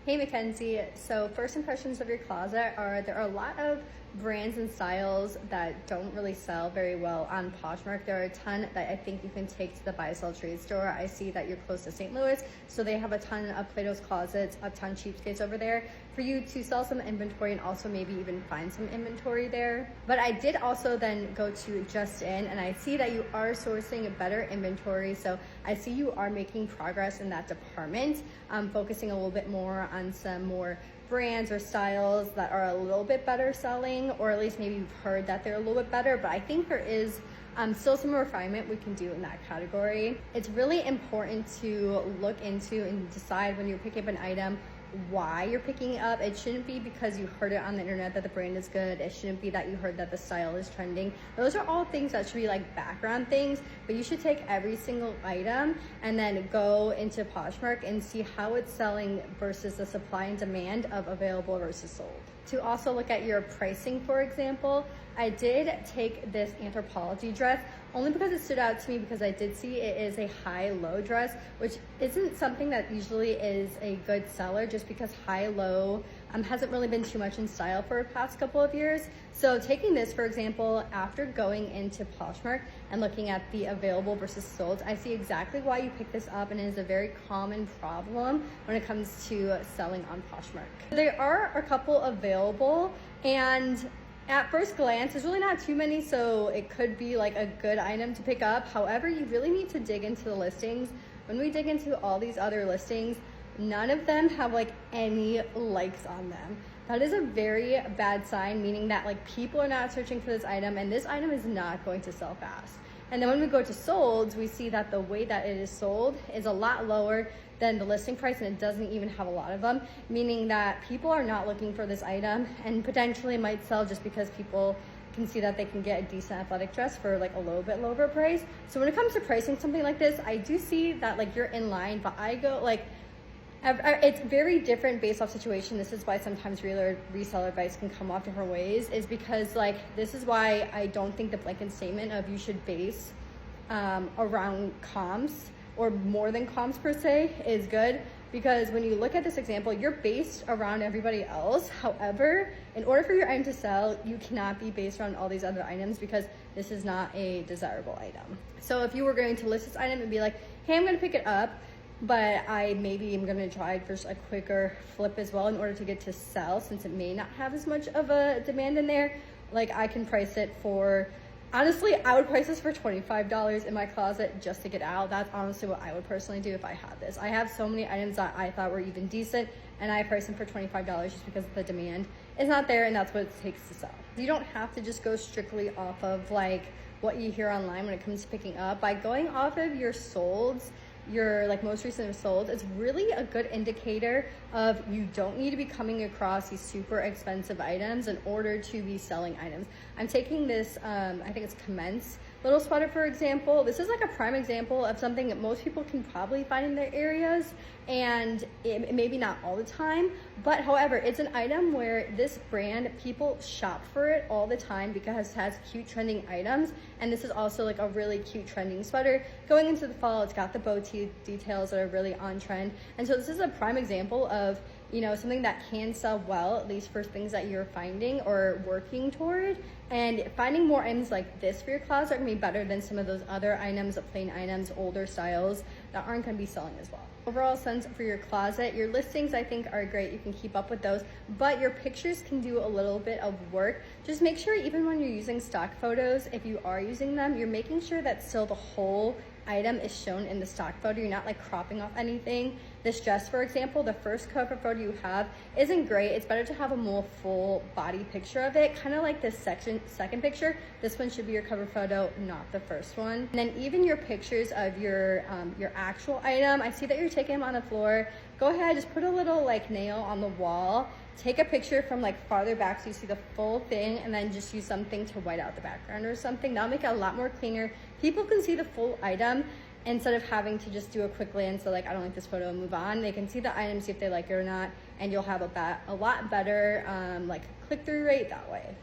Hey Mackenzie, so first impressions of your closet are there are a lot of brands and styles that don't really sell very well on Poshmark. There are a ton that I think you can take to the buy sell trade store. I see that you're close to St. Louis, so they have a ton of Plato's Closets, a ton of cheapskates over there for you to sell some inventory and also maybe even find some inventory there. But I did also then go to Just In, and I see that you are sourcing better inventory. So I see you are making progress in that department, focusing a little bit more on some more brands or styles that are a little bit better selling, or at least maybe you've heard that they're a little bit better, but I think there is still some refinement we can do in that category. It's really important to look into and decide when you're picking up an item why you're picking it up. It shouldn't be because you heard it on the internet that the brand is good. It shouldn't be that you heard that the style is trending. Those are all things that should be like background things, but you should take every single item and then go into Poshmark and see how it's selling versus the supply and demand of available versus sold. To also look at your pricing, for example, I did take this Anthropologie dress only because it stood out to me because I did see it is a high-low dress, which isn't something that usually is a good seller just because high-low hasn't really been too much in style for the past couple of years. So taking this, for example, after going into Poshmark and looking at the available versus sold, I see exactly why you picked this up, and it is a very common problem when it comes to selling on Poshmark. There are a couple available, and at first glance, there's really not too many, so it could be like a good item to pick up. However, you really need to dig into the listings. When we dig into all these other listings, none of them have like any likes on them. That is a very bad sign, meaning that like people are not searching for this item, and this item is not going to sell fast. And then when we go to solds, we see that the way that it is sold is a lot lower than the listing price, and it doesn't even have a lot of them, meaning that people are not looking for this item and potentially might sell just because people can see that they can get a decent athletic dress for like a little bit lower price. So when it comes to pricing something like this, I do see that like you're in line, but I go like, it's very different based off situation. This is why sometimes reseller advice can come off different ways, is because like, this is why I don't think the blanket statement of you should base around comps or more than comps per se is good, because when you look at this example, you're based around everybody else. However, in order for your item to sell, you cannot be based around all these other items because this is not a desirable item. So if you were going to list this item and be like, hey, I'm gonna pick it up, but I maybe am gonna try for a quicker flip as well in order to get to sell, since it may not have as much of a demand in there, like I can price it for, honestly, I would price this for $25 in my closet just to get out. That's honestly what I would personally do if I had this. I have so many items that I thought were even decent, and I price them for $25 just because the demand is not there, and that's what it takes to sell. You don't have to just go strictly off of like what you hear online when it comes to picking up. By going off of your solds, your like most recent sold, it's really a good indicator of you don't need to be coming across these super expensive items in order to be selling items. I'm taking this, I think it's Commence little sweater, for example. This is like a prime example of something that most people can probably find in their areas, and it maybe not all the time, but however, it's an item where this brand, people shop for it all the time because it has cute trending items, and this is also like a really cute trending sweater. Going into the fall, it's got the bow details that are really on trend, and so this is a prime example of, you know, something that can sell well, at least for things that you're finding or working toward. And finding more items like this for your closet are gonna be better than some of those other items, plain items, older styles that aren't gonna be selling as well. Overall sense for your closet, your listings I think are great. You can keep up with those, but your pictures can do a little bit of work. Just make sure even when you're using stock photos, if you are using them, you're making sure that still the whole item is shown in the stock photo. You're not like cropping off anything. This dress, for example, the first cover photo you have isn't great. It's better to have a more full body picture of it, kind of like this second picture. This one should be your cover photo, not the first one. And then even your pictures of your actual item, I see that you're taking them on the floor. Go ahead, just put a little like nail on the wall. Take a picture from like farther back so you see the full thing, and then just use something to white out the background or something. That'll make it a lot more cleaner. People can see the full item instead of having to just do a quick glance. So like, I don't like this photo and move on. They can see the item, see if they like it or not, and you'll have a lot better like click-through rate that way.